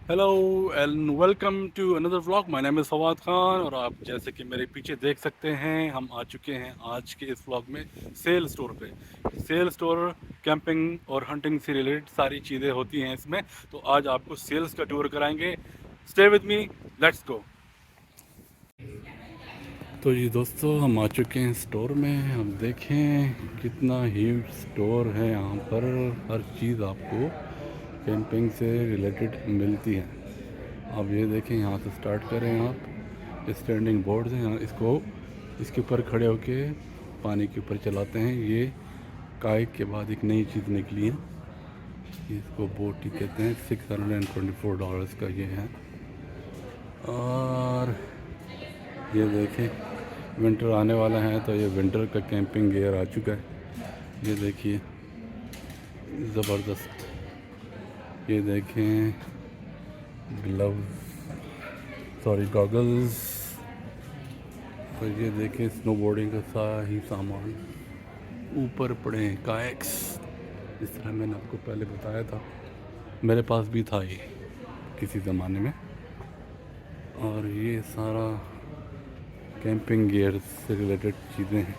Hello and welcome to another vlog. My name is Fawad Khan और आप जैसे कि मेरे पीछे देख सकते हैं हम आ चुके हैं आज के इस व्लॉग में सेल स्टोर पे। सेल स्टोर कैंपिंग और हंटिंग से रिलेटेड सारी चीज़ें होती हैं इसमें। तो आज आपको सेल्स का टूर कराएंगे। Stay with me, let's go. तो ये दोस्तों हम आ चुके हैं स्टोर में। हम देखें कितना ह्यूज स्टोर है यहाँ पर। हर चीज़ आपको कैंपिंग से रिलेटेड मिलती है। अब ये देखें, यहाँ से स्टार्ट करें आप। स्टैंडिंग बोर्ड है यहाँ, इसके ऊपर खड़े होके पानी के ऊपर चलाते हैं। ये काइक के बाद एक नई चीज़ निकली है, इसको बोट ही कहते हैं। $624 का ये है। और ये देखें विंटर आने वाला है तो ये विंटर का कैंपिंग गियर आ चुका है। ये देखिए ज़बरदस्त। ये देखें ग्लव्स, सॉरी गॉगल्स। और ये देखें स्नोबोर्डिंग का सारा ही सामान ऊपर पड़े हैं। कायक्स, जिस तरह मैंने आपको पहले बताया था, मेरे पास भी था ये किसी ज़माने में। और ये सारा कैंपिंग गियर से रिलेटेड चीज़ें हैं।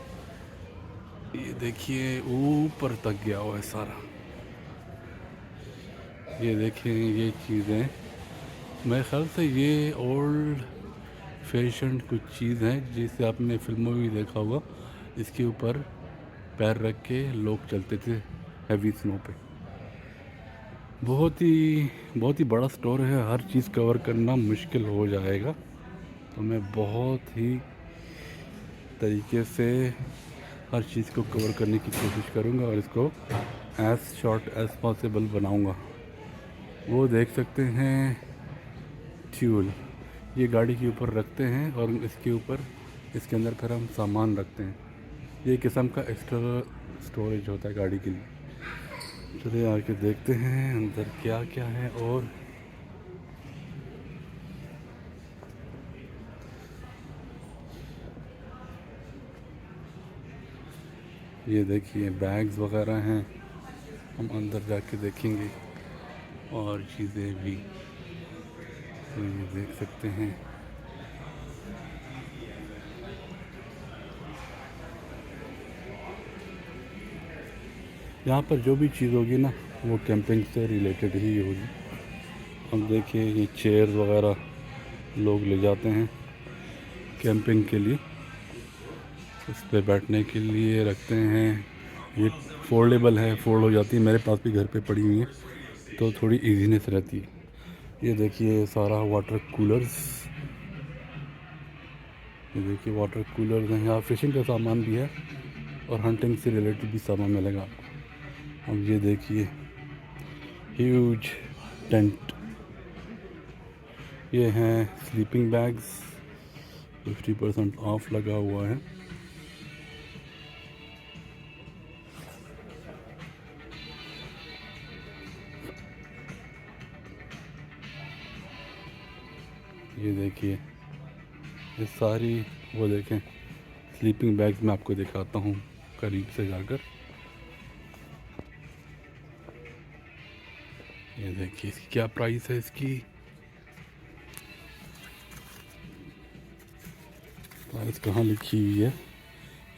ये देखिए ऊपर तक गया हुआ है सारा। ये देखिए ये चीज़ें, मेरे ख्याल से ये ओल्ड फैशन कुछ चीज़ है जिसे आपने फिल्मों में भी देखा होगा। इसके ऊपर पैर रख के लोग चलते थे हैवी स्नो पे। बहुत ही बड़ा स्टोर है, हर चीज़ कवर करना मुश्किल हो जाएगा। तो मैं बहुत ही तरीके से हर चीज़ को कवर करने की कोशिश करूँगा और इसको एज़ शॉर्ट एज़ पॉसिबल बनाऊँगा। वो देख सकते हैं ट्यूल, ये गाड़ी के ऊपर रखते हैं और इसके ऊपर, इसके अंदर फिर हम सामान रखते हैं। ये किस्म का एक्स्ट्रा स्टोरेज होता है गाड़ी के लिए। चलिए आके देखते हैं अंदर क्या क्या है। और ये देखिए बैग्स वगैरह हैं, हम अंदर जाके देखेंगे और चीज़ें भी। तो ये देख सकते हैं यहाँ पर जो भी चीज़ होगी ना वो कैंपिंग से रिलेटेड ही होगी। हम देखिए ये चेयर्स वगैरह लोग ले जाते हैं कैंपिंग के लिए, उस पर बैठने के लिए रखते हैं। ये फोल्डेबल है, फोल्ड हो जाती है, मेरे पास भी घर पे पड़ी हुई है तो थोड़ी इजीनेस रहती है। ये देखिए सारा वाटर कूलर्स, ये देखिए वाटर कूलर्स हैं। यहाँ फिशिंग का सामान भी है और हंटिंग से रिलेटेड भी सामान मिलेगा आपको। अब ये देखिए ह्यूज टेंट, ये हैं स्लीपिंग बैग्स, 50% ऑफ लगा हुआ है। ये देखिए ये सारी, वो देखें स्लीपिंग बैग्स मैं आपको दिखाता हूँ करीब से जाकर। ये देखिए इसकी क्या प्राइस है इसकी। प्राइस कहाँ लिखी हुई है,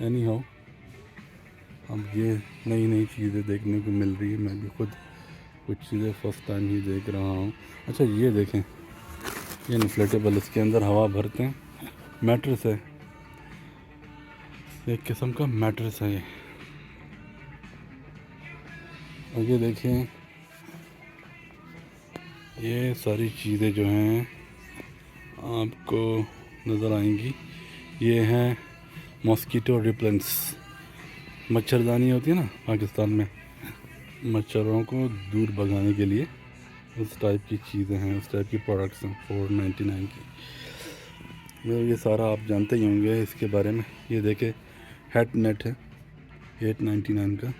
एनी हाउ अब ये नई नई चीज़ें देखने को मिल रही है। मैं भी खुद कुछ चीज़ें फर्स्ट टाइम ही देख रहा हूँ। अच्छा ये देखें, ये इन्फ्लेटेबल, इसके अंदर हवा भरते हैं। मैट्रेस है, एक किस्म का मैट्रेस है ये। और ये देखें ये सारी चीज़ें जो हैं आपको नज़र आएंगी। ये हैं मॉस्किटो रिपेलेंट्स, मच्छरदानी होती है ना पाकिस्तान में, मच्छरों को दूर भगाने के लिए उस टाइप की चीज़ें हैं, उस टाइप की प्रोडक्ट्स हैं। 499 की। ये सारा आप जानते ही होंगे इसके बारे में। ये देखे हेड नेट है 899 का,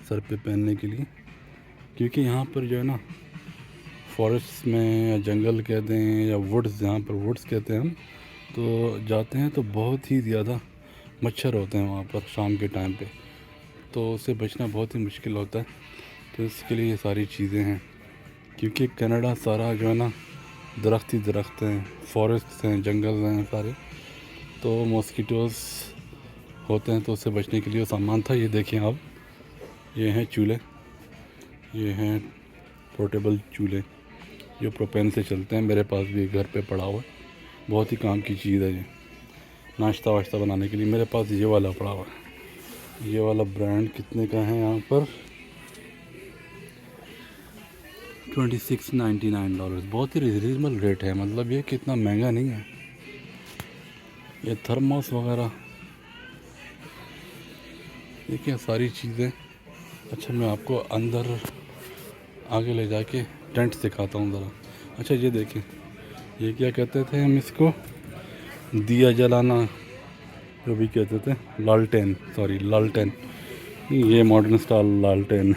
सर पे पहनने के लिए। क्योंकि यहाँ पर जो है ना फॉरेस्ट में या जंगल कहते हैं या वुड्स, जहाँ पर वुड्स कहते हैं हम, तो जाते हैं तो बहुत ही ज़्यादा मच्छर होते हैं वहाँ पर शाम के टाइम पे, तो उससे बचना बहुत ही मुश्किल होता है। तो इसके लिए ये सारी चीज़ें हैं। क्योंकि कनाडा सारा जो है ना दरख्त ही दरख्त हैं, फॉरेस्ट हैं, जंगल हैं सारे, तो मॉस्किटोज़ होते हैं। तो उससे बचने के लिए सामान था। ये देखें आप, ये हैं चूल्हे, ये हैं पोर्टेबल चूल्हे जो प्रोपेन से चलते हैं। मेरे पास भी घर पे पड़ा हुआ है, बहुत ही काम की चीज़ है ये, नाश्ता वाश्ता बनाने के लिए। मेरे पास ये वाला पड़ा हुआ है। ये वाला ब्रांड कितने का है यहाँ पर? $26.99। बहुत ही रिजनेबल रेट है, मतलब ये कितना महंगा नहीं है। ये थर्मोस वगैरह, देखिए सारी चीज़ें। अच्छा, मैं आपको अंदर आगे ले जाके टेंट दिखाता हूँ ज़रा। अच्छा, ये देखें, ये क्या कहते थे हम इसको? दिया जलाना जो भी कहते थे, लालटेन, सॉरी लालटेन, ये मॉडर्न स्टाइल लालटेन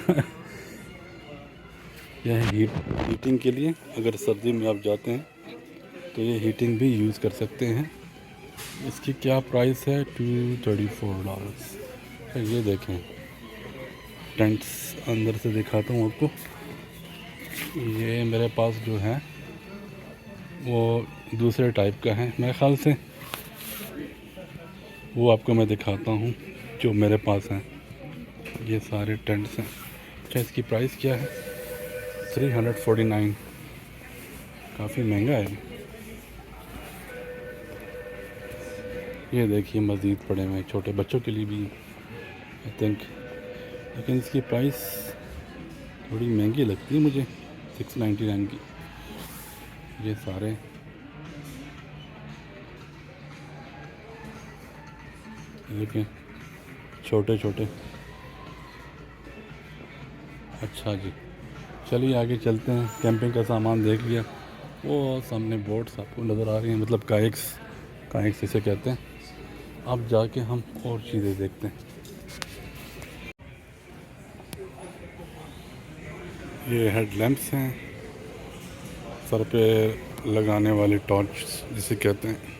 यह है हीटिंग के लिए। अगर सर्दी में आप जाते हैं तो ये हीटिंग भी यूज़ कर सकते हैं। इसकी क्या प्राइस है? $234। ये देखें, टेंट्स अंदर से दिखाता हूँ आपको। ये मेरे पास जो है वो दूसरे टाइप का है मेरे ख़्याल से, वो आपको मैं दिखाता हूँ जो मेरे पास हैं। ये सारे टेंट्स हैं। अच्छा, इसकी प्राइस क्या है? $349। काफ़ी महंगा है। ये देखिए मज़ीद पड़े हुए हैं छोटे बच्चों के लिए भी आई थिंक, लेकिन इसकी प्राइस थोड़ी महंगी लगती है मुझे, $699 की। ये सारे देखिए छोटे छोटे। अच्छा जी, चलिए आगे चलते हैं। कैंपिंग का सामान देख लिया। वो सामने बोट्स आपको नज़र आ रही हैं, मतलब काइक्स इसे कहते हैं। अब जाके हम और चीज़ें देखते हैं। ये हेडलैम्प्स हैं, सर पे लगाने वाली टॉर्च जिसे कहते हैं।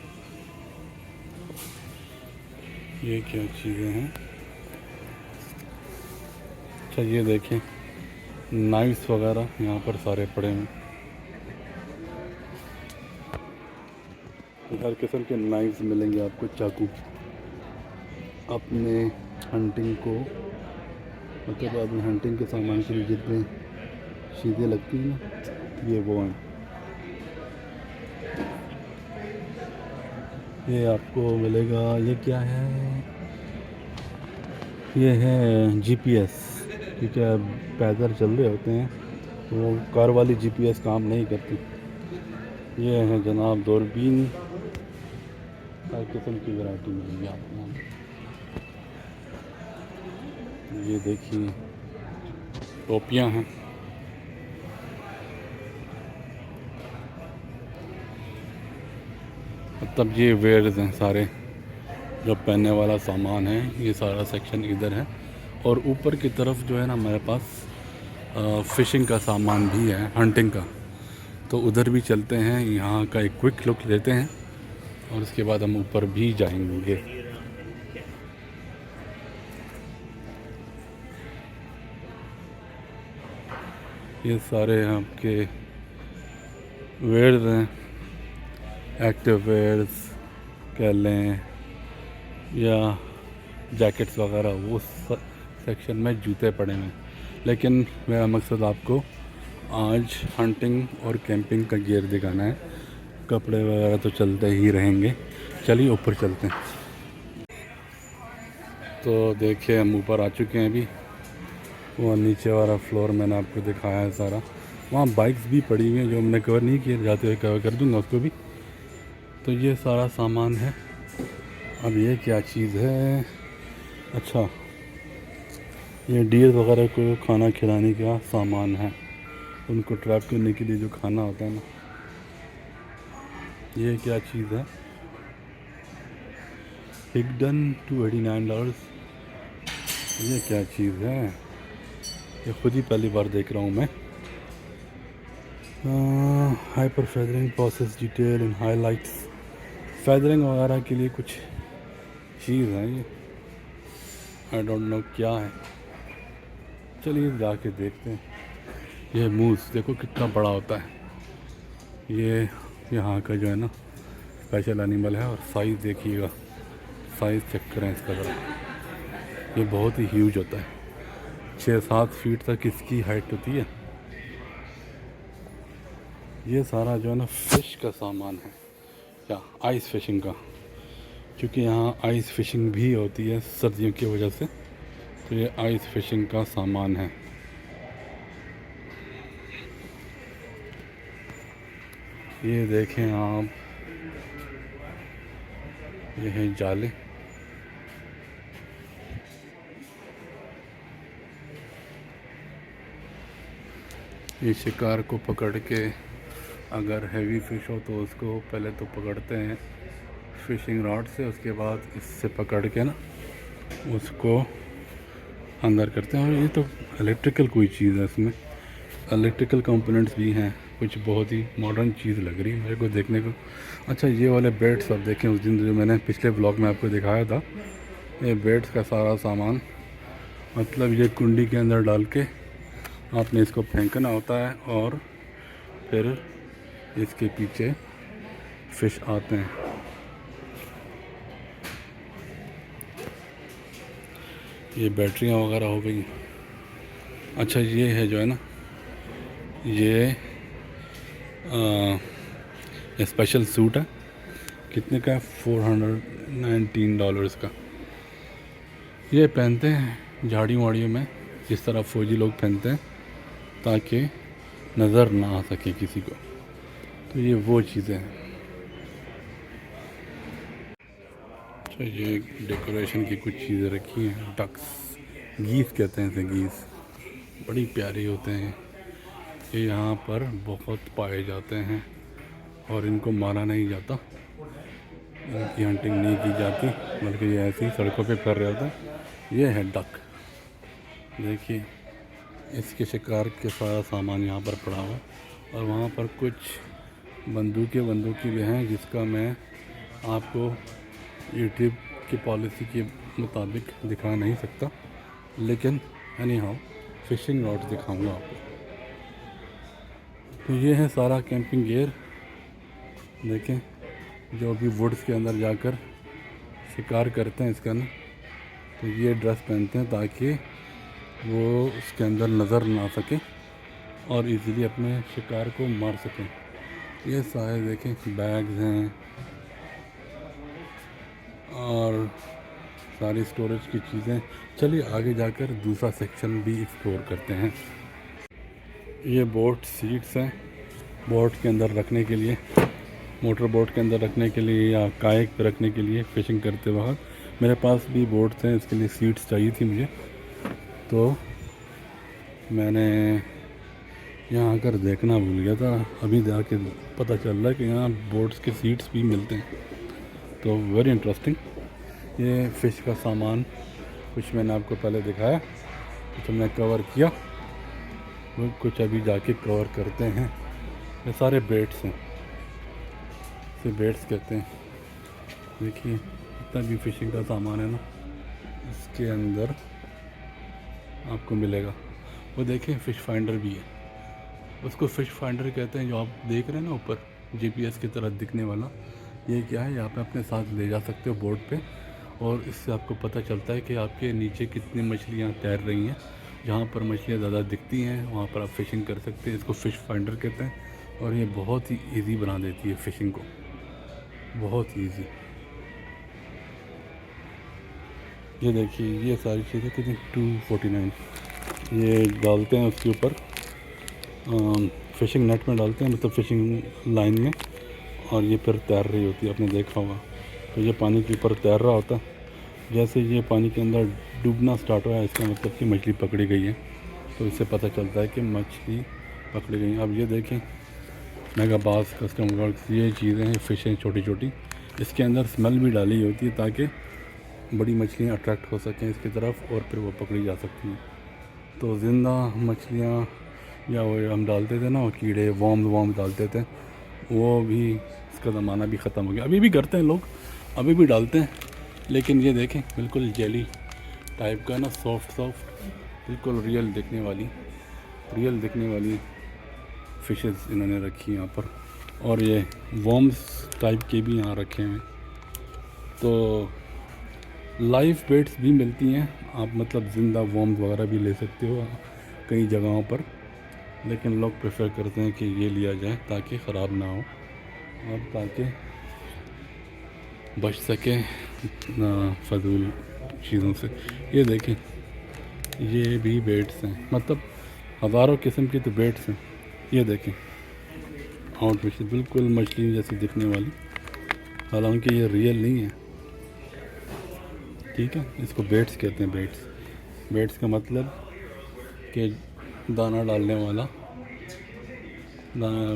ये क्या चीज़ें हैं? अच्छा, ये देखें नाइफ्स वगैरह यहाँ पर सारे पड़े हैं। हर किस्म के नाइफ्स मिलेंगे आपको, चाकू अपने हंटिंग को, मतलब अपने हंटिंग के सामान के लिए जितने चीज़ें लगती हैं ना, ये वो हैं। ये आपको मिलेगा। ये क्या है? ये है GPS, क्योंकि आप पैदल चल रहे होते हैं तो वो कार वाली GPS काम नहीं करती। ये है जनाब दूरबीन, हर किस्म की वैरायटी मिलेगी आपको यहाँ। ये देखिए टोपियाँ हैं। मतलब ये वेयर्स हैं सारे, जो पहनने वाला सामान है। ये सारा सेक्शन इधर है, और ऊपर की तरफ जो है ना मेरे पास फ़िशिंग का सामान भी है, हंटिंग का। तो उधर भी चलते हैं, यहाँ का एक क्विक लुक लेते हैं और उसके बाद हम ऊपर भी जाएंगे। ये सारे आपके वेयर्स हैं, एक्टिव वेयर्स कह लें या जैकेट्स वगैरह, वो सेक्शन में जूते पड़े हैं। लेकिन मेरा मकसद आपको आज हंटिंग और कैंपिंग का गियर दिखाना है। कपड़े वगैरह तो चलते ही रहेंगे। चलिए ऊपर चलते हैं। तो देखिए हम ऊपर आ चुके हैं अभी। वो नीचे वाला फ्लोर मैंने आपको दिखाया है सारा। वहाँ बाइक्स भी पड़ी हुई हैं जो हमने कवर नहीं किए, जाते हुए कवर कर दूँगा उसको भी। तो ये सारा सामान है। अब ये क्या चीज़ है? अच्छा, ये डियर वगैरह को खाना खिलाने का सामान है, उनको ट्रैप करने के लिए जो खाना होता है ना। ये क्या चीज़ है? हिगडन $289। ये क्या चीज़ है? ये खुद ही पहली बार देख रहा हूँ मैं। Hyper feathering process detail and highlights, feathering वगैरह के लिए कुछ चीज़ है ये, आई डोंट नो क्या है। चलिए जाके देखते हैं। ये मूस देखो कितना बड़ा होता है। ये यहाँ का जो है ना स्पेशल एनिमल है। और साइज़ देखिएगा, साइज़ चेक करें इसका ज़रा, ये बहुत ही ह्यूज होता है। 6-7 फीट तक इसकी हाइट होती है। ये सारा जो है ना फ़िश का सामान है, या आइस फिशिंग का, क्योंकि यहाँ आइस फिशिंग भी होती है सर्दियों की वजह से। तो ये आइस फिशिंग का सामान है। ये देखें आप, ये है जाले। ये शिकार को पकड़ के, अगर हैवी फ़िश हो तो उसको पहले तो पकड़ते हैं फिशिंग रॉड से, उसके बाद इससे पकड़ के ना उसको अंदर करते हैं। और ये तो इलेक्ट्रिकल कोई चीज़ है, इसमें इलेक्ट्रिकल कंपोनेंट्स भी हैं। कुछ बहुत ही मॉडर्न चीज़ लग रही है मेरे को देखने को। अच्छा, ये वाले बेड्स आप देखें, उस दिन जो मैंने पिछले ब्लॉग में आपको दिखाया था, ये बेड्स का सारा सामान, मतलब ये कुंडी के अंदर डाल के आपने इसको फेंकना होता है और फिर इसके पीछे फ़िश आते हैं। ये बैटरियां वगैरह हो गई। अच्छा, ये है जो है ना, ये स्पेशल सूट है। कितने का है? $419 का। ये पहनते हैं झाड़ियों वाड़ियों में, जिस तरह फ़ौजी लोग पहनते हैं, ताकि नज़र ना आ सके किसी को। तो ये वो चीज़ें हैं। अच्छा, ये डेकोरेशन की कुछ चीज़ें रखी हैं। डक्स, गीस कहते हैं इसे, गीस बड़ी प्यारी होते हैं। ये यहाँ पर बहुत पाए जाते हैं और इनको मारा नहीं जाता, इनकी हंटिंग नहीं की जाती, बल्कि ये ऐसे ही सड़कों पे फिर रहे होते हैं। ये है डक, देखिए इसके शिकार के सारा सामान यहाँ पर पड़ा हुआ। और वहाँ पर कुछ बंदूकें भी हैं, जिसका मैं आपको यूट्यूब की पॉलिसी के मुताबिक दिखा नहीं सकता, लेकिन एनी हाउ फिशिंग रॉड दिखाऊंगा आपको। तो ये है सारा कैंपिंग गियर। देखें, जो भी वुड्स के अंदर जाकर शिकार करते हैं इसका ना, तो ये ड्रेस पहनते हैं ताकि वो उसके अंदर नज़र ना आ सके और इजीली अपने शिकार को मार सकें। ये सारे देखें बैग्स हैं और सारी स्टोरेज की चीज़ें। चलिए आगे जाकर दूसरा सेक्शन भी एक्सप्लोर करते हैं। ये बोट सीट्स हैं, बोट के अंदर रखने के लिए, मोटर बोट के अंदर रखने के लिए या कायक पे रखने के लिए फ़िशिंग करते वक्त। मेरे पास भी बोट्स हैं, इसके लिए सीट्स चाहिए थी मुझे, तो मैंने यहाँ आकर देखना भूल गया था। अभी जाके पता चल रहा है कि यहाँ बोट्स के सीट्स भी मिलते हैं, तो वेरी इंटरेस्टिंग। ये फ़िश का सामान कुछ मैंने आपको पहले दिखाया, कुछ हमने कवर किया, वो कुछ अभी जाके कवर करते हैं। ये सारे बेट्स हैं, इसे बेट्स कहते हैं। देखिए जितना भी फ़िशिंग का सामान है ना, इसके अंदर आपको मिलेगा। वो देखें फ़िश फाइंडर भी है, उसको फ़िश फाइंडर कहते हैं, जो आप देख रहे हैं ना ऊपर GPS की तरह दिखने वाला। ये क्या है, आप अपने साथ ले जा सकते हो बोट पे, और इससे आपको पता चलता है कि आपके नीचे कितनी मछलियाँ तैर रही हैं। जहाँ पर मछलियाँ ज़्यादा दिखती हैं वहाँ पर आप फ़िशिंग कर सकते हैं। इसको फ़िश फाइंडर कहते हैं, और ये बहुत ही ईजी बना देती है फ़िशिंग को, बहुत ईजी। ये देखिए ये सारी चीज़ें कितनी 249, ये डालते हैं उसके ऊपर, फ़िशिंग नेट में डालते हैं, मतलब फ़िशिंग लाइन में, और ये फिर तैर रही होती है, आपने देखा होगा। तो ये पानी के ऊपर तैर रहा होता है। जैसे ये पानी के अंदर डूबना स्टार्ट हुआ है, इसका मतलब कि मछली पकड़ी गई है, तो इससे पता चलता है कि मछली पकड़ी गई है। अब ये देखें मेगाबास कस्टम वर्क्स, ये चीज़ें हैं फ़िशें छोटी छोटी, इसके अंदर स्मेल भी डाली होती है ताकि बड़ी मछलियाँ अट्रैक्ट हो सकें इसकी तरफ और फिर वो पकड़ी जा सकती हैं। तो ज़िंदा मछलियाँ, या वो हम डालते थे ना वो कीड़े वॉर्म डालते थे, वो भी इसका ज़माना भी ख़त्म हो गया। अभी भी करते हैं लोग, अभी भी डालते हैं, लेकिन ये देखें बिल्कुल जेली टाइप का ना, सॉफ्ट बिल्कुल रियल दिखने वाली रियल दिखने वाली फिशेस इन्होंने रखी हैं यहाँ पर। और ये वॉर्म्स टाइप के भी यहाँ रखे हैं। तो लाइव बेट्स भी मिलती हैं, आप मतलब ज़िंदा वॉर्म्स वगैरह भी ले सकते हो कई जगहों पर, लेकिन लोग प्रेफर करते हैं कि ये लिया जाए ताकि ख़राब ना हो और ताकि बच सके फजूल चीज़ों से। ये देखें, ये भी बेट्स हैं, मतलब हज़ारों किस्म की तो बेट्स हैं। ये देखें आउट फिश, बिल्कुल मछली जैसी दिखने वाली, हालांकि ये रियल नहीं है। ठीक है, इसको बेट्स कहते हैं। बेट्स का मतलब कि दाना डालने वाला,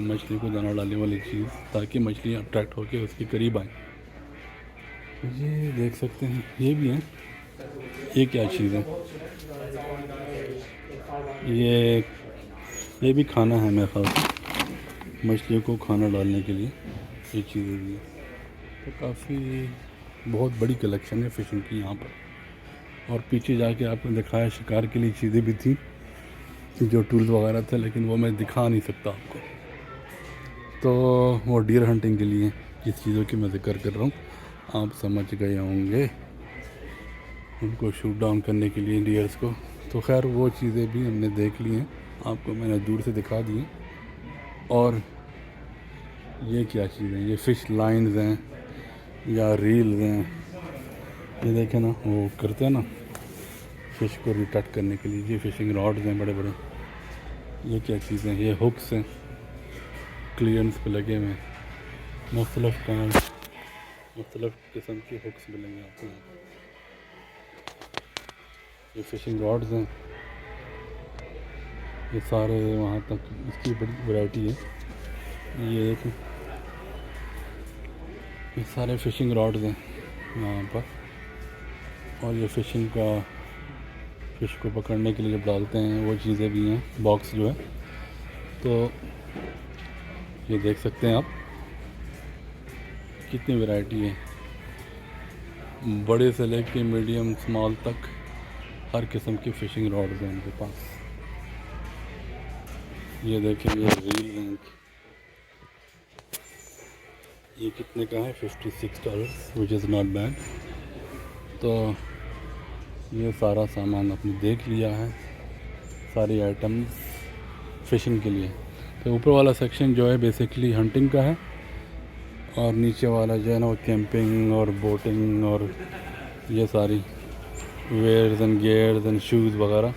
मछली को दाना डालने वाली चीज़, ताकि मछली अट्रैक्ट होकर उसके करीब आए। ये देख सकते हैं, ये भी है। ये क्या चीज़ है? ये भी खाना है मेरे ख्याल से, मछलियों को खाना डालने के लिए ये चीज़ें भी है। तो काफ़ी बहुत बड़ी कलेक्शन है फ़िशिंग की यहाँ पर। और पीछे जाके आपने दिखाया शिकार के लिए चीज़ें भी थी, जो टूल्स वगैरह थे, लेकिन वो मैं दिखा नहीं सकता आपको। तो वो डियर हंटिंग के लिए जिस चीज़ों की मैं जिक्र कर रहा हूँ, आप समझ गए होंगे, उनको शूट डाउन करने के लिए डियर्स को। तो खैर वो चीज़ें भी हमने देख ली हैं, आपको मैंने दूर से दिखा दी हैं। और ये क्या चीज़ है? ये फ़िश लाइन्स हैं या रील्स हैं। ये देखें ना, वो करते हैं ना फ़िश को रिट्रैक्ट करने के लिए, ये फ़िशिंग रॉड्स हैं बड़े बड़े। ये क्या चीज़ें? ये हुक्स हैं, क्लियरेंस पे लगे हुए हैं। मुख्तलिफ़ किस्म के हुक्स मिलेंगे आपको। ये फ़िशिंग रॉड्स हैं, ये सारे वहाँ तक, इसकी बड़ी वैरायटी है। ये देखो, ये सारे फ़िशिंग रॉड्स हैं यहाँ पर। और ये फ़िशिंग का, फ़िश को पकड़ने के लिए जब डालते हैं वो चीज़ें भी हैं, बॉक्स जो है। तो ये देख सकते हैं आप, कितनी वैरायटी है, बड़े से लेके मीडियम स्मॉल तक हर किस्म की फ़िशिंग रॉड्स हैं उनके पास। ये देखें, ये रील हैं, ये कितने का है? $56, विच इज़ नॉट बैड। तो ये सारा सामान आपने देख लिया है, सारी आइटम्स फ़िशिंग के लिए। तो ऊपर वाला सेक्शन जो है बेसिकली हंटिंग का है, और नीचे वाला जो है ना वो कैंपिंग और बोटिंग और ये सारी wears and gears and shoes वगैरह,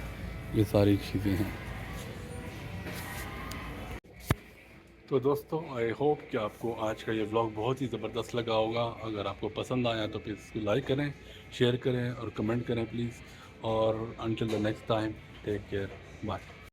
ये सारी चीज़ें हैं। तो दोस्तों, आई होप कि आपको आज का ये व्लॉग बहुत ही ज़बरदस्त लगा होगा। अगर आपको पसंद आया तो प्लीज़ इसको लाइक करें, शेयर करें और कमेंट करें प्लीज़। और until the next time, take care, bye.